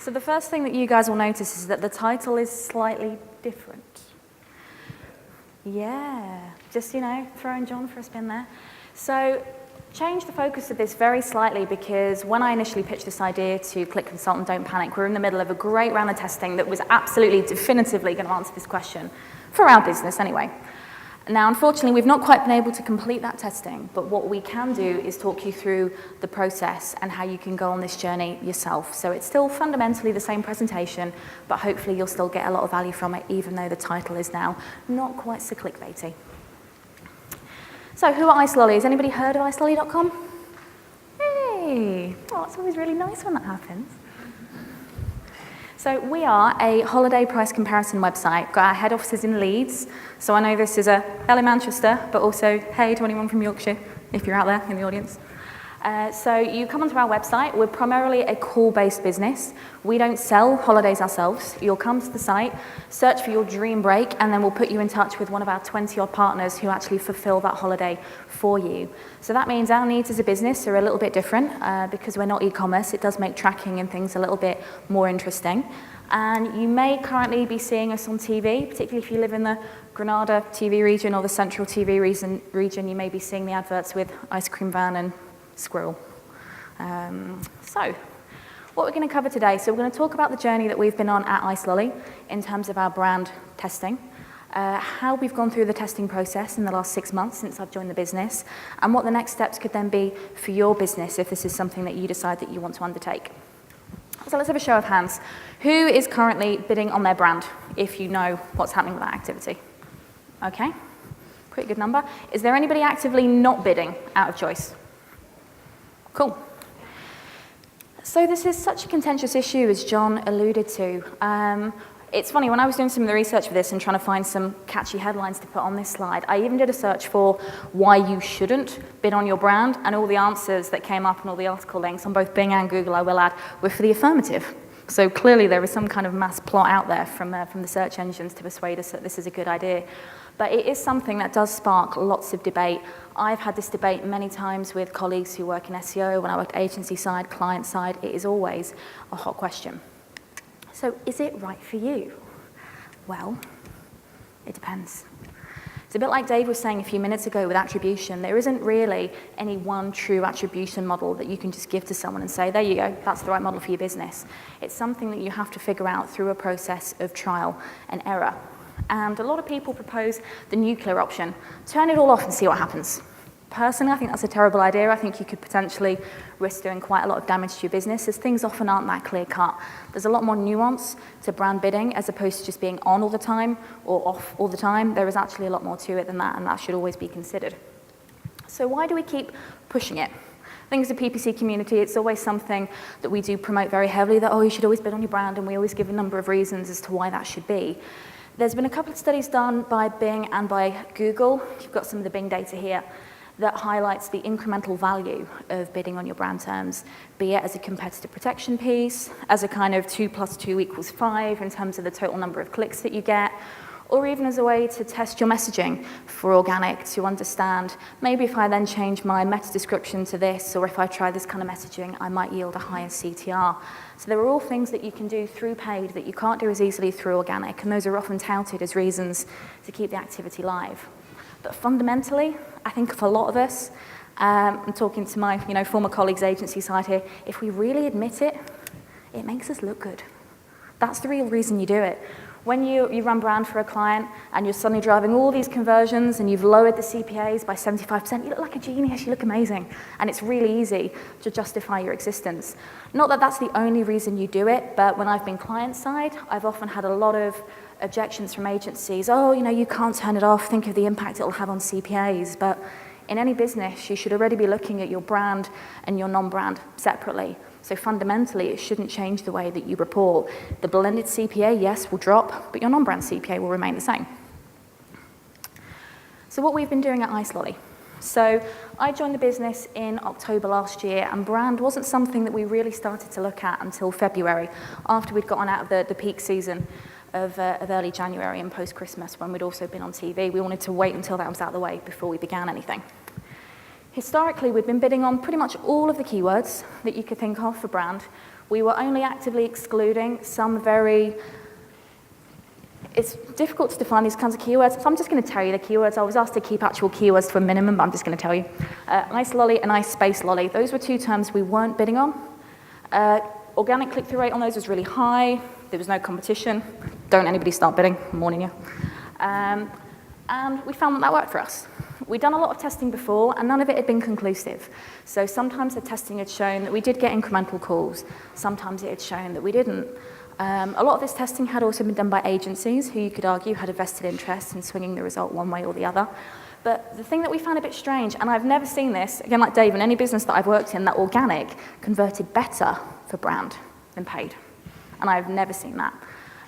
So the first thing that you guys will notice is that the title is slightly different. Yeah, just, throwing John for a spin there. So change the focus of this very slightly because when I initially pitched this idea to Click Consult and Don't Panic, we're in the middle of a great round of testing that was absolutely definitively going to answer this question, for our business anyway. Now, unfortunately, we've not quite been able to complete that testing, but what we can do is talk you through the process and how you can go on this journey yourself. So it's still fundamentally the same presentation, but hopefully you'll still get a lot of value from it, even though the title is now not quite so clickbaity. So who are iCeLolly? Has anybody heard of iCeLolly.com? Hey! Oh, it's always really nice when that happens. So we are a holiday price comparison website. We've got our head offices in Leeds. So I know this is a hello Manchester, but also hey to anyone from Yorkshire, if you're out there in the audience. So you come onto our website. We're primarily a call-based business. We don't sell holidays ourselves. You'll come to the site, search for your dream break, and then we'll put you in touch with one of our 20-odd partners who actually fulfill that holiday for you. So that means our needs as a business are a little bit different because we're not e-commerce. It does make tracking and things a little bit more interesting. And you may currently be seeing us on TV, particularly if you live in the Granada TV region or the Central TV region, you may be seeing the adverts with ice cream van and squirrel. So what we're going to cover today, so we're going to talk about the journey that we've been on at iCeLolly in terms of our brand testing, how we've gone through the testing process in the last 6 months since I've joined the business, and what the next steps could then be for your business if this is something that you decide that you want to undertake. So let's have a show of hands. Who is currently bidding on their brand, if you know what's happening with that activity? Okay, pretty good number. Is there anybody actively not bidding out of choice? Cool. So this is such a contentious issue, as John alluded to. It's funny, when I was doing some of the research for this and trying to find some catchy headlines to put on this slide, I even did a search for why you shouldn't bid on your brand, and all the answers that came up and all the article links on both Bing and Google, I will add, were for the affirmative. So clearly there is some kind of mass plot out there from the search engines to persuade us that this is a good idea. But it is something that does spark lots of debate. I've had this debate many times with colleagues who work in SEO. When I worked agency side, client side, it is always a hot question. So is it right for you? Well, it depends. It's a bit like Dave was saying a few minutes ago with attribution. There isn't really any one true attribution model that you can just give to someone and say, there you go, that's the right model for your business. It's something that you have to figure out through a process of trial and error. And a lot of people propose the nuclear option. Turn it all off and see what happens. Personally, I think that's a terrible idea. I think you could potentially risk doing quite a lot of damage to your business, as things often aren't that clear cut. There's a lot more nuance to brand bidding as opposed to just being on all the time or off all the time. There is actually a lot more to it than that, and that should always be considered. So why do we keep pushing it? I think as a PPC community, it's always something that we do promote very heavily, that, you should always bid on your brand, and we always give a number of reasons as to why that should be. There's been a couple of studies done by Bing and by Google. You've got some of the Bing data here that highlights the incremental value of bidding on your brand terms, be it as a competitor protection piece, as a kind of 2 + 2 = 5 in terms of the total number of clicks that you get, or even as a way to test your messaging for organic, to understand, maybe if I then change my meta description to this, or if I try this kind of messaging, I might yield a higher CTR. So there are all things that you can do through paid that you can't do as easily through organic, and those are often touted as reasons to keep the activity live. But fundamentally, I think for a lot of us, I'm talking to my former colleagues agency side here, if we really admit it, it makes us look good. That's the real reason you do it. When you run brand for a client and you're suddenly driving all these conversions and you've lowered the CPAs by 75%, you look like a genius, you look amazing. And it's really easy to justify your existence. Not that that's the only reason you do it, but when I've been client side, I've often had a lot of objections from agencies. You can't turn it off, think of the impact it'll have on CPAs. But in any business, you should already be looking at your brand and your non-brand separately. So fundamentally, it shouldn't change the way that you report. The blended CPA, yes, will drop, but your non-brand CPA will remain the same. So what we've been doing at iCeLolly. So I joined the business in October last year, and brand wasn't something that we really started to look at until February, after we'd gotten out of the peak season of early January and post-Christmas, when we'd also been on TV. We wanted to wait until that was out of the way before we began anything. Historically, we've been bidding on pretty much all of the keywords that you could think of for brand. We were only actively excluding some it's difficult to define these kinds of keywords, so I'm just going to tell you the keywords. I was asked to keep actual keywords to a minimum, but I'm just going to tell you. Ice lolly and ice space lolly, those were two terms we weren't bidding on. Organic click-through rate on those was really high. There was no competition. Don't anybody start bidding, I'm warning you. And we found that worked for us. We'd done a lot of testing before, and none of it had been conclusive. So sometimes the testing had shown that we did get incremental calls. Sometimes it had shown that we didn't. A lot of this testing had also been done by agencies who you could argue had a vested interest in swinging the result one way or the other. But the thing that we found a bit strange, and I've never seen this, again like Dave, in any business that I've worked in, that organic converted better for brand than paid. And I've never seen that.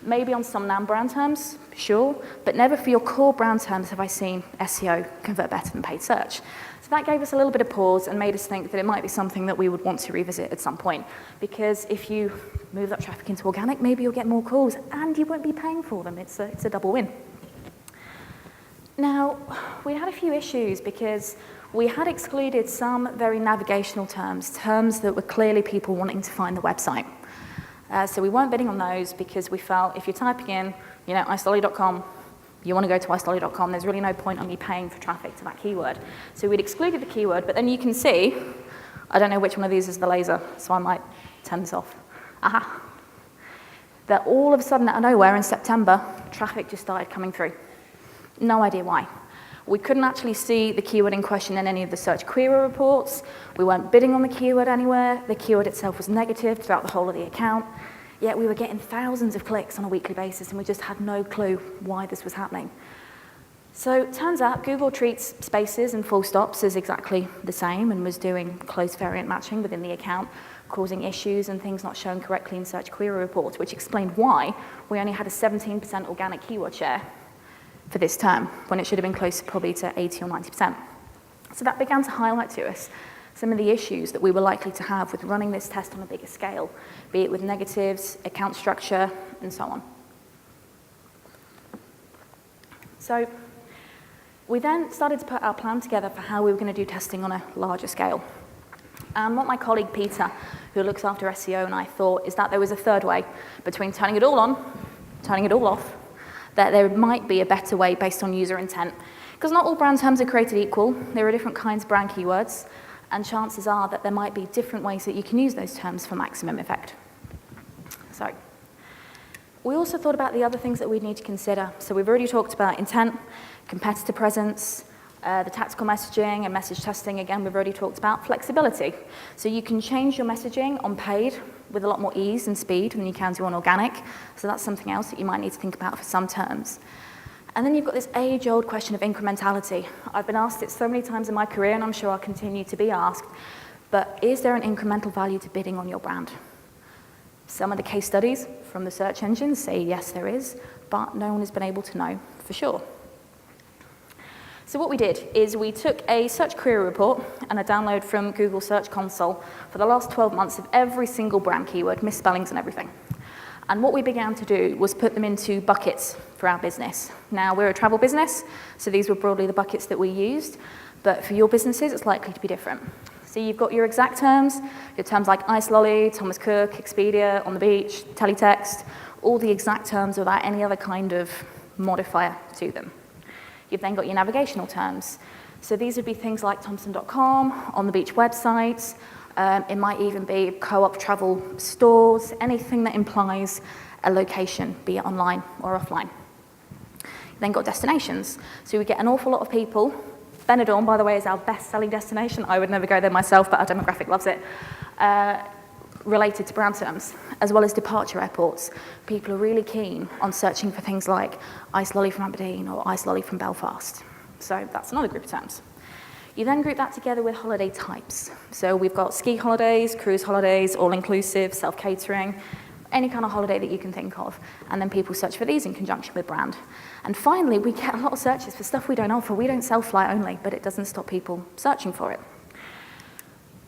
Maybe on some non-brand terms, sure, but never for your core brand terms have I seen SEO convert better than paid search. So that gave us a little bit of pause and made us think that it might be something that we would want to revisit at some point. Because if you move that traffic into organic, maybe you'll get more calls and you won't be paying for them. It's a double win. Now, we had a few issues because we had excluded some very navigational terms that were clearly people wanting to find the website. So we weren't bidding on those because we felt if you're typing in, icelolly.com, you want to go to icelolly.com, there's really no point on you paying for traffic to that keyword. So we'd excluded the keyword, but then you can see, I don't know which one of these is the laser, so I might turn this off. Aha. That all of a sudden, out of nowhere in September, traffic just started coming through. No idea why. We couldn't actually see the keyword in question in any of the search query reports. We weren't bidding on the keyword anywhere. The keyword itself was negative throughout the whole of the account. Yet we were getting thousands of clicks on a weekly basis, and we just had no clue why this was happening. So it turns out Google treats spaces and full stops as exactly the same and was doing close variant matching within the account, causing issues and things not shown correctly in search query reports, which explained why we only had a 17% organic keyword share for this term, when it should have been closer probably to 80 or 90%. So that began to highlight to us some of the issues that we were likely to have with running this test on a bigger scale, be it with negatives, account structure, and so on. So we then started to put our plan together for how we were going to do testing on a larger scale. And what my colleague Peter, who looks after SEO, and I thought is that there was a third way between turning it all on, turning it all off, that there might be a better way based on user intent. Because not all brand terms are created equal. There are different kinds of brand keywords, and chances are that there might be different ways that you can use those terms for maximum effect. So we also thought about the other things that we'd need to consider. So we've already talked about intent, competitor presence, the tactical messaging and message testing. Again, we've already talked about flexibility. So you can change your messaging on paid with a lot more ease and speed than you can do on organic. So that's something else that you might need to think about for some terms. And then you've got this age-old question of incrementality. I've been asked it so many times in my career, and I'm sure I'll continue to be asked, but is there an incremental value to bidding on your brand? Some of the case studies from the search engines say yes, there is, but no one has been able to know for sure. So what we did is we took a search query report and a download from Google Search Console for the last 12 months of every single brand keyword, misspellings and everything. And what we began to do was put them into buckets for our business. Now, we're a travel business, so these were broadly the buckets that we used, but for your businesses, it's likely to be different. So you've got your exact terms, your terms like Ice Lolly, Thomas Cook, Expedia, On the Beach, Teletext, all the exact terms without any other kind of modifier to them. You've then got your navigational terms. So these would be things like Thompson.com, On the Beach websites. It might even be co-op travel stores, anything that implies a location, be it online or offline. You've then got destinations. So we get an awful lot of people. Benidorm, by the way, is our best-selling destination. I would never go there myself, but our demographic loves it. Related to brand terms, as well as departure airports. People are really keen on searching for things like Ice Lolly from Aberdeen or Ice Lolly from Belfast. So that's another group of terms. You then group that together with holiday types. So we've got ski holidays, cruise holidays, all-inclusive, self-catering, any kind of holiday that you can think of. And then people search for these in conjunction with brand. And finally, we get a lot of searches for stuff we don't offer. We don't sell fly only, but it doesn't stop people searching for it.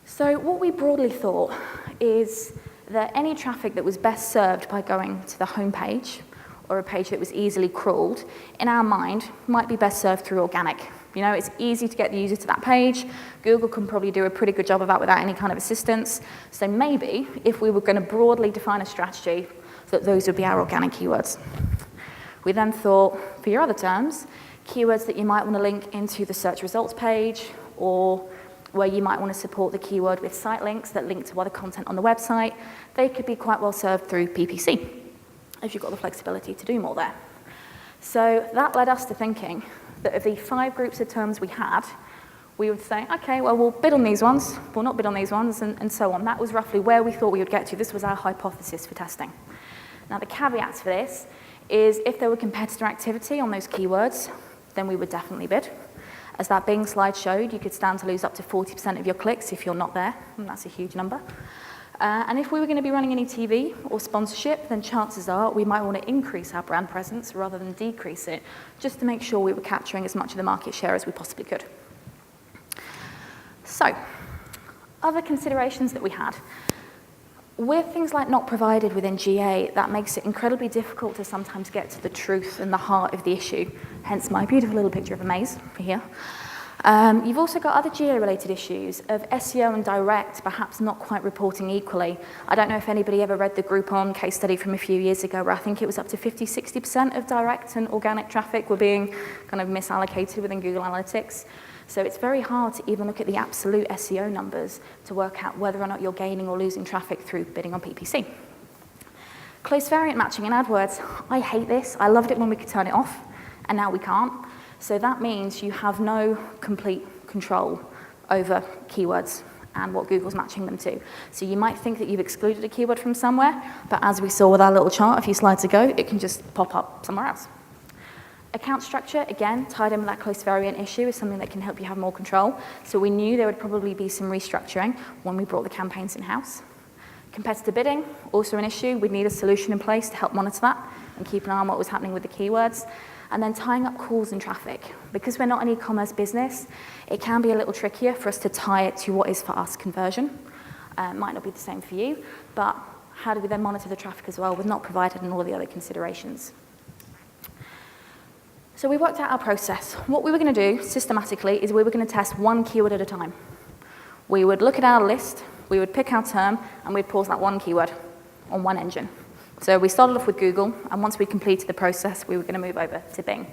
So what we broadly thought is that any traffic that was best served by going to the homepage or a page that was easily crawled, in our mind, might be best served through organic. You know, it's easy to get the user to that page. Google can probably do a pretty good job of that without any kind of assistance. So maybe if we were going to broadly define a strategy, that those would be our organic keywords. We then thought, for your other terms, keywords that you might want to link into the search results page, or where you might want to support the keyword with site links that link to other content on the website, they could be quite well served through PPC, if you've got the flexibility to do more there. So that led us to thinking that of the 5 groups of terms we had, we would say, okay, well, we'll bid on these ones, we'll not bid on these ones, and so on. That was roughly where we thought we would get to. This was our hypothesis for testing. Now, the caveats for this is if there were competitor activity on those keywords, then we would definitely bid. As that Bing slide showed, you could stand to lose up to 40% of your clicks if you're not there, and that's a huge number. And if we were going to be running any TV or sponsorship, then chances are we might want to increase our brand presence rather than decrease it, just to make sure we were capturing as much of the market share as we possibly could. So, other considerations that we had. With things like not provided within GA, that makes it incredibly difficult to sometimes get to the truth and the heart of the issue, hence my beautiful little picture of a maze for here. You've also got other GA-related issues of SEO and direct perhaps not quite reporting equally. I don't know if anybody ever read the Groupon case study from a few years ago where I think it was up to 50–60% of direct and organic traffic were being kind of misallocated within Google Analytics. So it's very hard to even look at the absolute SEO numbers to work out whether or not you're gaining or losing traffic through bidding on PPC. Close variant matching in AdWords. I hate this. I loved it when we could turn it off, and now we can't. So that means you have no complete control over keywords and what Google's matching them to. So you might think that you've excluded a keyword from somewhere, but as we saw with our little chart a few slides ago, it can just pop up somewhere else. Account structure, again, tied in with that close variant issue, is something that can help you have more control. So we knew there would probably be some restructuring when we brought the campaigns in-house. Competitor bidding, also an issue. We'd need a solution in place to help monitor that and keep an eye on what was happening with the keywords. And then tying up calls and traffic. Because we're not an e-commerce business, it can be a little trickier for us to tie it to what is for us conversion. Might not be the same for you, but how do we then monitor the traffic as well with not provided and all the other considerations? So we worked out our process. What we were going to do systematically is we were going to test one keyword at a time. We would look at our list, we would pick our term, and we'd pause that one keyword on one engine. So we started off with Google, and once we completed the process, we were going to move over to Bing.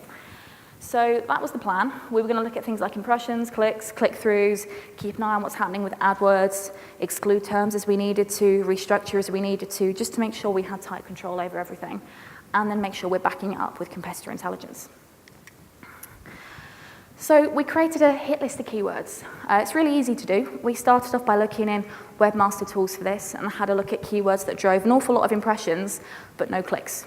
So that was the plan. We were going to look at things like impressions, clicks, click-throughs, keep an eye on what's happening with AdWords, exclude terms as we needed to, restructure as we needed to, just to make sure we had tight control over everything, and then make sure we're backing it up with competitor intelligence. So we created a hit list of keywords. It's really easy to do. We started off by looking in webmaster tools for this and had a look at keywords that drove an awful lot of impressions, but no clicks.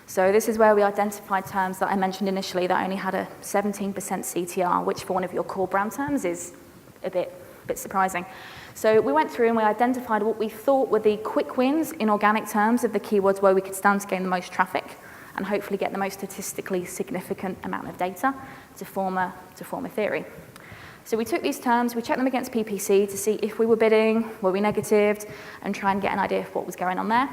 So this is where we identified terms that I mentioned initially that only had a 17% CTR, which for one of your core brand terms is a bit surprising. So we went through and we identified what we thought were the quick wins in organic terms of the keywords where we could stand to gain the most traffic and hopefully get the most statistically significant amount of data to form a theory. So we took these terms, we checked them against PPC to see if we were bidding, were we negatived, and try and get an idea of what was going on there.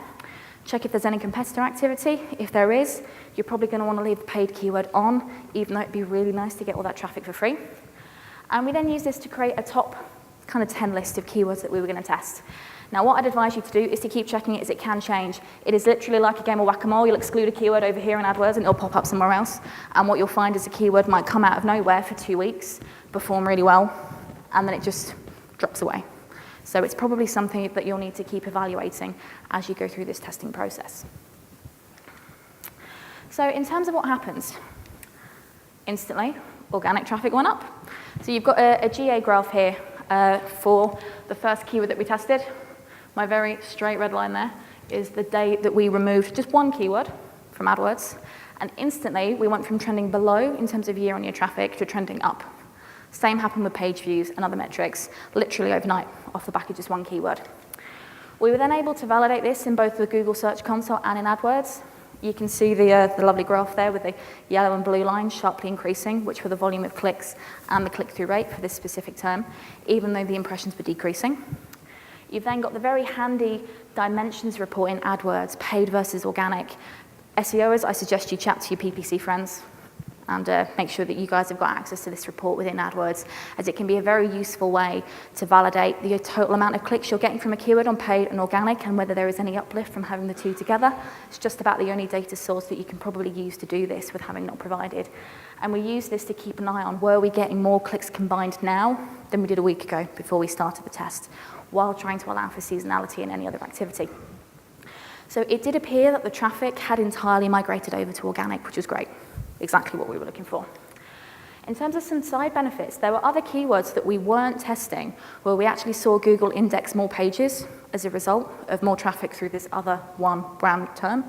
Check if there's any competitor activity. If there is, you're probably going to want to leave the paid keyword on, even though it'd be really nice to get all that traffic for free. And we then use this to create a top kind of 10 list of keywords that we were going to test. Now, what I'd advise you to do is to keep checking it as it can change. It is literally like a game of whack-a-mole. You'll exclude a keyword over here in AdWords and it'll pop up somewhere else. And what you'll find is a keyword might come out of nowhere for 2 weeks, perform really well, and then it just drops away. So it's probably something that you'll need to keep evaluating as you go through this testing process. So in terms of what happens, instantly, organic traffic went up. So you've got a GA graph here for the first keyword that we tested. My very straight red line there is the day that we removed just one keyword from AdWords, and instantly we went from trending below in terms of year-on-year traffic to trending up. Same happened with page views and other metrics, literally overnight, off the back of just one keyword. We were then able to validate this in both the Google Search Console and in AdWords. You can see the lovely graph there with the yellow and blue lines sharply increasing, which were the volume of clicks and the click-through rate for this specific term, even though the impressions were decreasing. You've then got the very handy dimensions report in AdWords, paid versus organic. SEOers, I suggest you chat to your PPC friends and make sure that you guys have got access to this report within AdWords, as it can be a very useful way to validate the total amount of clicks you're getting from a keyword on paid and organic, and whether there is any uplift from having the two together. It's just about the only data source that you can probably use to do this with having not provided. And we use this to keep an eye on, were we getting more clicks combined now than we did a week ago before we started the test, while trying to allow for seasonality and any other activity. So it did appear that the traffic had entirely migrated over to organic, which was great, exactly what we were looking for. In terms of some side benefits, there were other keywords that we weren't testing where we actually saw Google index more pages as a result of more traffic through this other one brand term.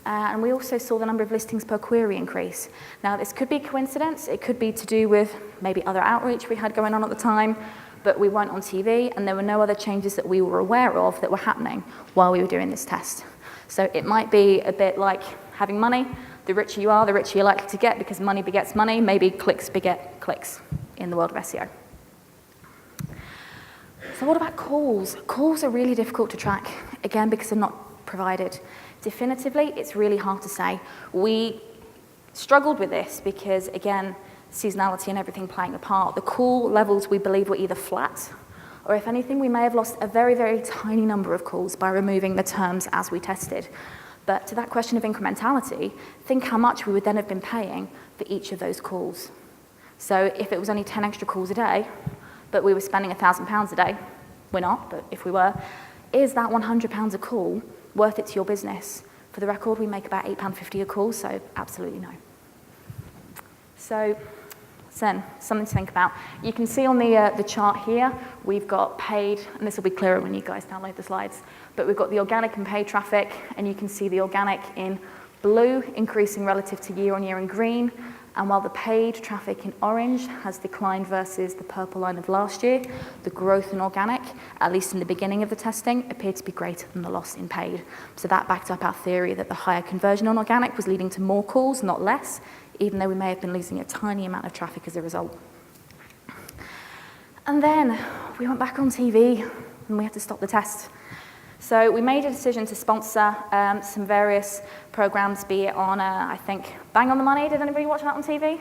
And we also saw the number of listings per query increase. Now, this could be coincidence. It could be to do with maybe other outreach we had going on at the time, but we weren't on TV, and there were no other changes that we were aware of that were happening while we were doing this test. So it might be a bit like having money. The richer you are, the richer you're likely to get, because money begets money. Maybe clicks beget clicks in the world of SEO. So what about calls? Calls are really difficult to track, again, because they're not provided. Definitively, it's really hard to say. We struggled with this because, again, seasonality and everything playing a part. The call levels, we believe, were either flat, or if anything, we may have lost a very, very tiny number of calls by removing the terms as we tested. But to that question of incrementality, think how much we would then have been paying for each of those calls. So if it was only 10 extra calls a day, but we were spending £1,000 a day, we're not, but if we were, is that £100 a call worth it to your business? For the record, we make about £8.50 a call, so absolutely no. So then, something to think about. You can see on the chart here, we've got paid, and this will be clearer when you guys download the slides, but we've got the organic and paid traffic, and you can see the organic in blue increasing relative to year on year in green, and while the paid traffic in orange has declined versus the purple line of last year, the growth in organic, at least in the beginning of the testing, appeared to be greater than the loss in paid. So that backed up our theory that the higher conversion on organic was leading to more calls, not less, even though we may have been losing a tiny amount of traffic as a result. And then we went back on TV and we had to stop the test. So we made a decision to sponsor some various programs, be it on, I think, Bang on the Money. Did anybody watch that on TV?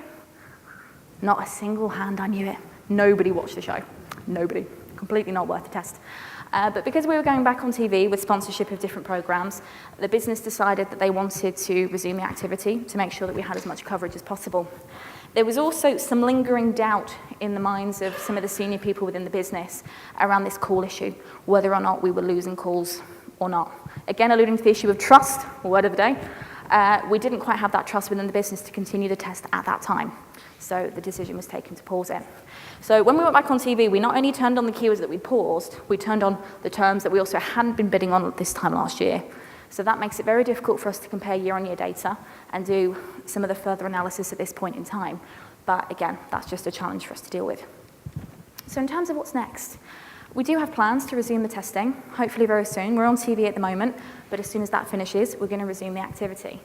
Not a single hand, I knew it. Nobody watched the show. Nobody. Completely not worth the test. But because we were going back on TV with sponsorship of different programs, the business decided that they wanted to resume the activity to make sure that we had as much coverage as possible. There was also some lingering doubt in the minds of some of the senior people within the business around this call issue, whether or not we were losing calls or not. Again, alluding to the issue of trust, word of the day, we didn't quite have that trust within the business to continue the test at that time. So the decision was taken to pause it. So when we went back on TV, we not only turned on the keywords that we paused, we turned on the terms that we also hadn't been bidding on this time last year. So that makes it very difficult for us to compare year-on-year data and do some of the further analysis at this point in time. But again, that's just a challenge for us to deal with. So in terms of what's next, we do have plans to resume the testing, hopefully very soon. We're on TV at the moment, but as soon as that finishes, we're going to resume the activity.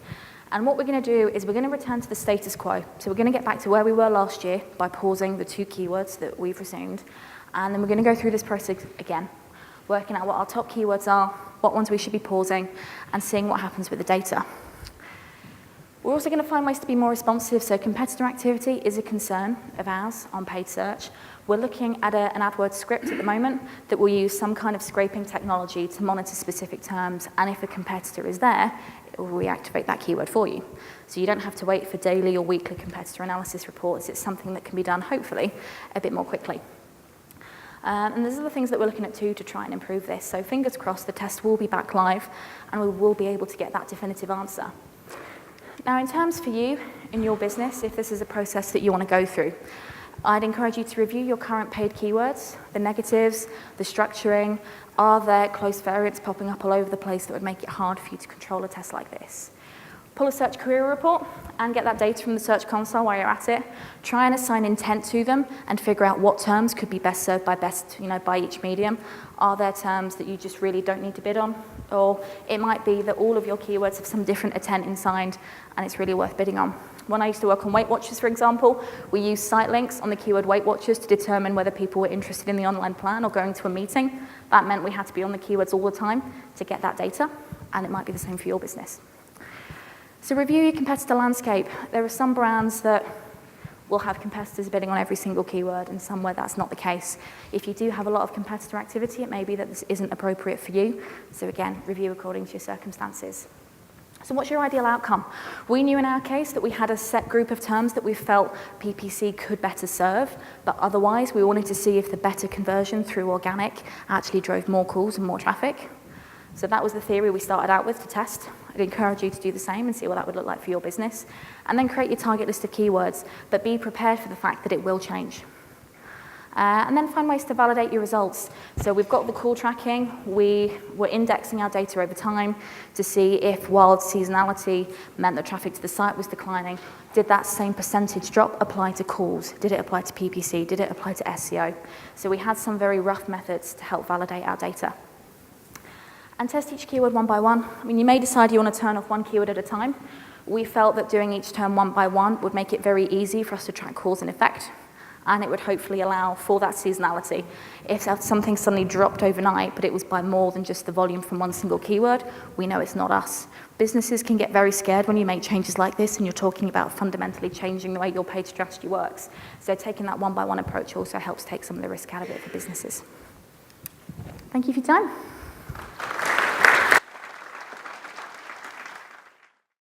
And what we're going to do is we're going to return to the status quo. So we're going to get back to where we were last year by pausing the 2 keywords that we've resumed. And then we're going to go through this process again, working out what our top keywords are, what ones we should be pausing, and seeing what happens with the data. We're also going to find ways to be more responsive, so competitor activity is a concern of ours on paid search. We're looking at an AdWords script at the moment that will use some kind of scraping technology to monitor specific terms, and if a competitor is there, it will reactivate that keyword for you. So you don't have to wait for daily or weekly competitor analysis reports. It's something that can be done, hopefully, a bit more quickly. And there's other things that we're looking at too to try and improve this. So fingers crossed the test will be back live and we will be able to get that definitive answer. Now in terms for you in your business, if this is a process that you want to go through, I'd encourage you to review your current paid keywords, the negatives, the structuring. Are there close variants popping up all over the place that would make it hard for you to control a test like this? Pull a search query report and get that data from the Search Console while you're at it. Try and assign intent to them and figure out what terms could be best served by each medium. Are there terms that you just really don't need to bid on? Or it might be that all of your keywords have some different intent inside and it's really worth bidding on. When I used to work on Weight Watchers, for example, we used site links on the keyword Weight Watchers to determine whether people were interested in the online plan or going to a meeting. That meant we had to be on the keywords all the time to get that data, and it might be the same for your business. So review your competitor landscape. There are some brands that will have competitors bidding on every single keyword, and some where that's not the case. If you do have a lot of competitor activity, it may be that this isn't appropriate for you. So again, review according to your circumstances. So what's your ideal outcome? We knew in our case that we had a set group of terms that we felt PPC could better serve, but otherwise we wanted to see if the better conversion through organic actually drove more calls and more traffic. So that was the theory we started out with to test. I'd encourage you to do the same and see what that would look like for your business. And then create your target list of keywords, but be prepared for the fact that it will change. And then find ways to validate your results. So we've got the call tracking. We were indexing our data over time to see if wild seasonality meant that traffic to the site was declining. Did that same percentage drop apply to calls? Did it apply to PPC? Did it apply to SEO? So we had some very rough methods to help validate our data. And test each keyword one by one. I mean, you may decide you want to turn off one keyword at a time. We felt that doing each term one by one would make it very easy for us to track cause and effect, and it would hopefully allow for that seasonality. If something suddenly dropped overnight, but it was by more than just the volume from one single keyword, we know it's not us. Businesses can get very scared when you make changes like this and you're talking about fundamentally changing the way your page strategy works. So taking that one by one approach also helps take some of the risk out of it for businesses. Thank you for your time.